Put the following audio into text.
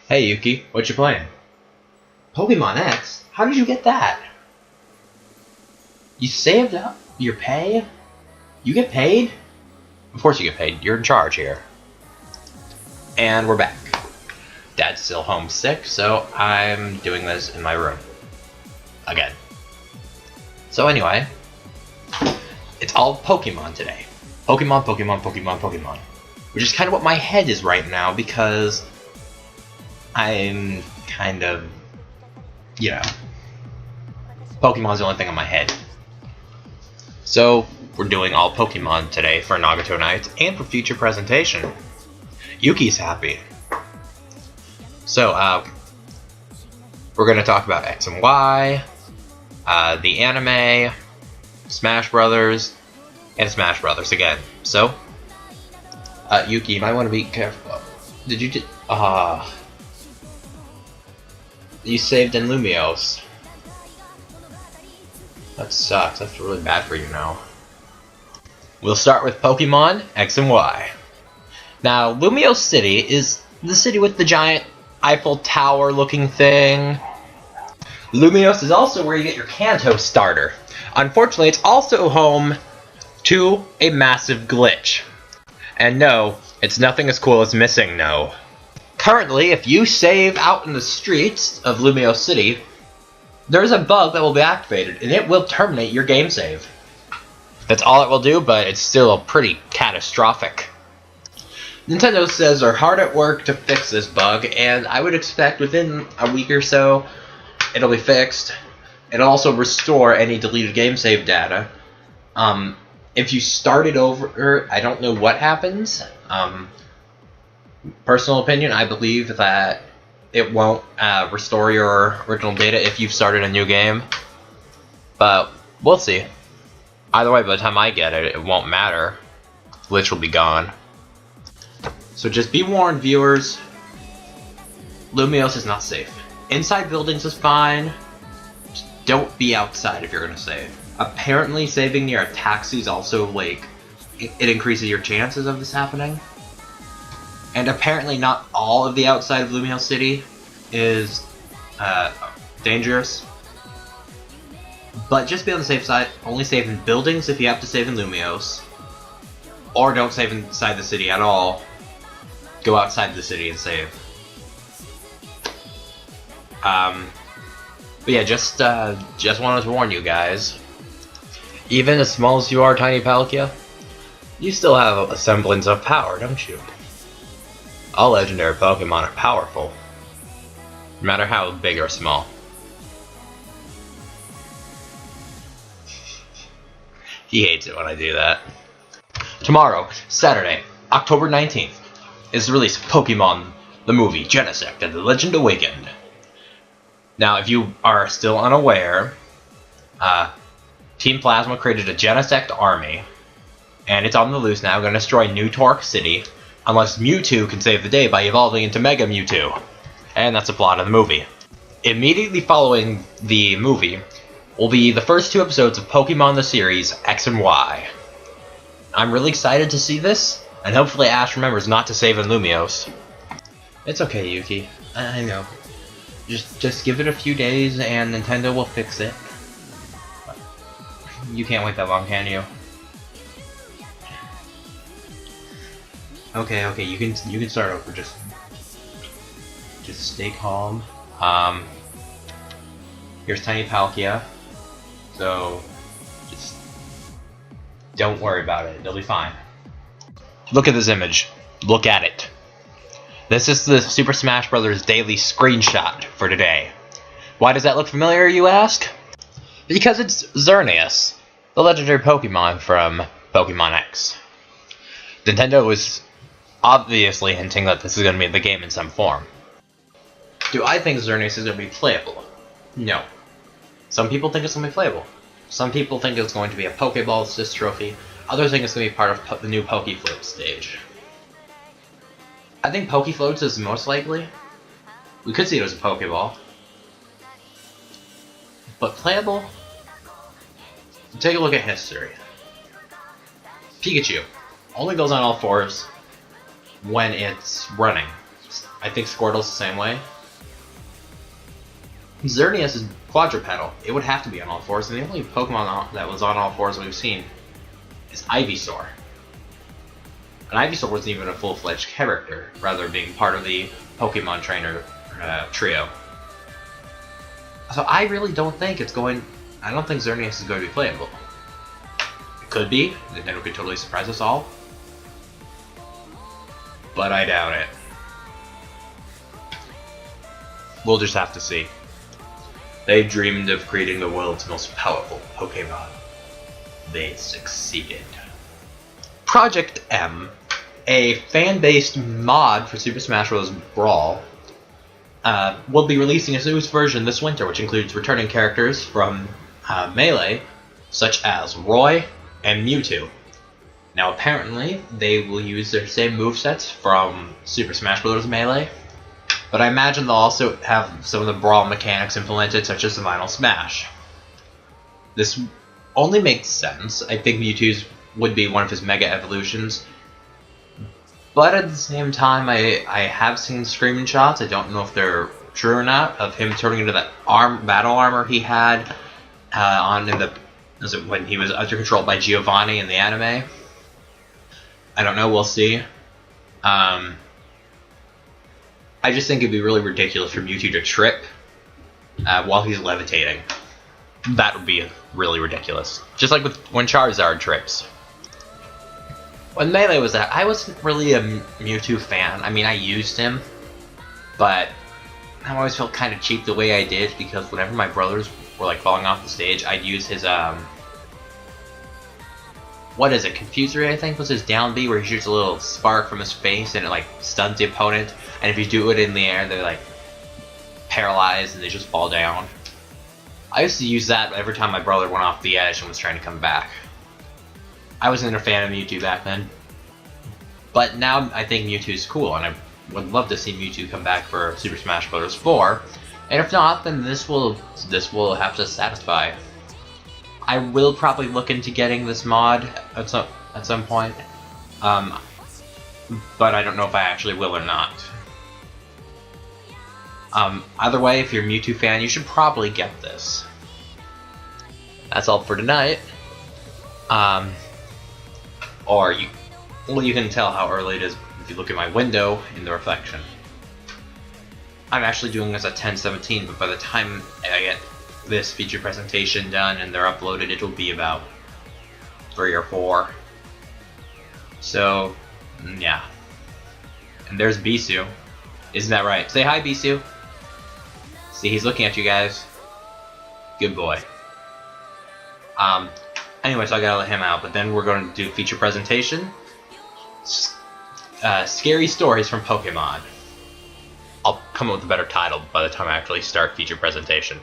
Hey Yuki, what you playing? Pokemon X? How did you get that? You saved up your pay? You get paid? Of course you get paid. You're in charge here. And we're back. Dad's still homesick, so I'm doing this in my room. Again. So anyway, it's all Pokemon today. Pokemon. Which is kind of what my head is right now because I'm kind of, Pokemon's the only thing on my head. So, we're doing all Pokemon today for Nagato Nights and for future presentation. Yuki's happy. So, we're going to talk about X and Y, the anime, Smash Brothers, and Smash Brothers again. So, Yuki, you might want to be careful. Did you just... you saved in Lumiose. That sucks. That's really bad for you now. We'll start with Pokemon X and Y. Now, Lumiose City is the city with the giant Eiffel Tower looking thing. Lumiose is also where you get your Kanto starter. Unfortunately, it's also home to a massive glitch. And no, it's nothing as cool as Missing No. Currently, if you save out in the streets of Lumiose City, there's a bug that will be activated, and it will terminate your game save. That's all it will do, but it's still pretty catastrophic. Nintendo says they're hard at work to fix this bug, and I would expect within a week or so, it'll be fixed. It'll also restore any deleted game save data. If you start it over, I don't know what happens. Personal opinion, I believe that it won't restore your original data if you've started a new game. But we'll see. Either way, by the time I get it, it won't matter. The glitch will be gone. So just be warned, viewers. Lumiose is not safe. Inside buildings is fine. Just don't be outside if you're going to save. Apparently, saving near a taxi is also, it increases your chances of this happening. And apparently not all of the outside of Lumiose City is dangerous. But just be on the safe side. Only save in buildings if you have to save in Lumiose. Or don't save inside the city at all. Go outside the city and save. But yeah, just wanted to warn you guys. Even as small as you are, Tiny Palkia, you still have a semblance of power, don't you? All legendary Pokemon are powerful, no matter how big or small. He hates it when I do that. Tomorrow, Saturday, October 19th, is the release of Pokemon the movie, Genesect and the Legend Awakened. Now, if you are still unaware, Team Plasma created a Genesect army, and it's on the loose now, going to destroy New Torque City, unless Mewtwo can save the day by evolving into Mega Mewtwo. And that's the plot of the movie. Immediately following the movie will be the first 2 episodes of Pokemon the series, X and Y. I'm really excited to see this, and hopefully Ash remembers not to save in Lumiose. It's okay, Yuki. I know. Just give it a few days and Nintendo will fix it. You can't wait that long, can you? Okay, you can start over. Just stay calm. Here's Tiny Palkia. So just don't worry about it. It'll be fine. Look at this image. Look at it. This is the Super Smash Bros. Daily screenshot for today. Why does that look familiar, you ask? Because it's Xerneas, the legendary Pokemon from Pokemon X. Nintendo is obviously hinting that this is going to be the game in some form. Do I think Xerneas is going to be playable? No. Some people think it's going to be playable. Some people think it's going to be a Pokeball Assist Trophy. Others think it's going to be part of the new Pokefloat stage. I think Pokefloats is most likely. We could see it as a Pokeball. But playable? Take a look at history. Pikachu only goes on all fours when it's running. I think Squirtle's the same way. Xerneas is quadrupedal. It would have to be on all fours, and the only Pokemon that was on all fours we've seen is Ivysaur. And Ivysaur wasn't even a full-fledged character, rather being part of the Pokemon Trainer trio. So I really don't think it's going... I don't think Xerneas is going to be playable. It could be, Nintendo could totally surprise us all. But I doubt it. We'll just have to see. They dreamed of creating the world's most powerful Pokemon. They succeeded. Project M, a fan-based mod for Super Smash Bros. Brawl, will be releasing its newest version this winter, which includes returning characters from Melee, such as Roy and Mewtwo. Now apparently, they will use their same movesets from Super Smash Bros. Melee, but I imagine they'll also have some of the Brawl mechanics implemented, such as the Final Smash. This only makes sense. I think Mewtwo's would be one of his Mega Evolutions, but at the same time, I have seen screening shots, I don't know if they're true or not, of him turning into that battle armor he had when he was under control by Giovanni in the anime. I don't know, we'll see. I just think it'd be really ridiculous for Mewtwo to trip while he's levitating. That would be really ridiculous. Just like when Charizard trips. When Melee was out, I wasn't really a Mewtwo fan. I mean, I used him, but I always felt kind of cheap the way I did, because whenever my brothers were like falling off the stage, I'd use his what is it, Confusory, I think was his down B, where he shoots a little spark from his face and it like stuns the opponent, and if you do it in the air, they're like paralyzed and they just fall down. I used to use that every time my brother went off the edge and was trying to come back. I wasn't a fan of Mewtwo back then, but now I think Mewtwo's cool, and I would love to see Mewtwo come back for Super Smash Bros. 4, and if not, then this will have to satisfy. I will probably look into getting this mod at some point, but I don't know if I actually will or not. Either way, if you're a Mewtwo fan, you should probably get this. That's all for tonight. Or you can tell how early it is if you look at my window in the reflection. I'm actually doing this at 10:17, but by the time I get this feature presentation done and they're uploaded, it'll be about 3 or 4. So, yeah. And there's Bisou. Isn't that right? Say hi, Bisou. See, he's looking at you guys. Good boy. Anyway, so I gotta let him out, but then we're going to do feature presentation. Scary stories from Pokemon. I'll come up with a better title by the time I actually start feature presentation.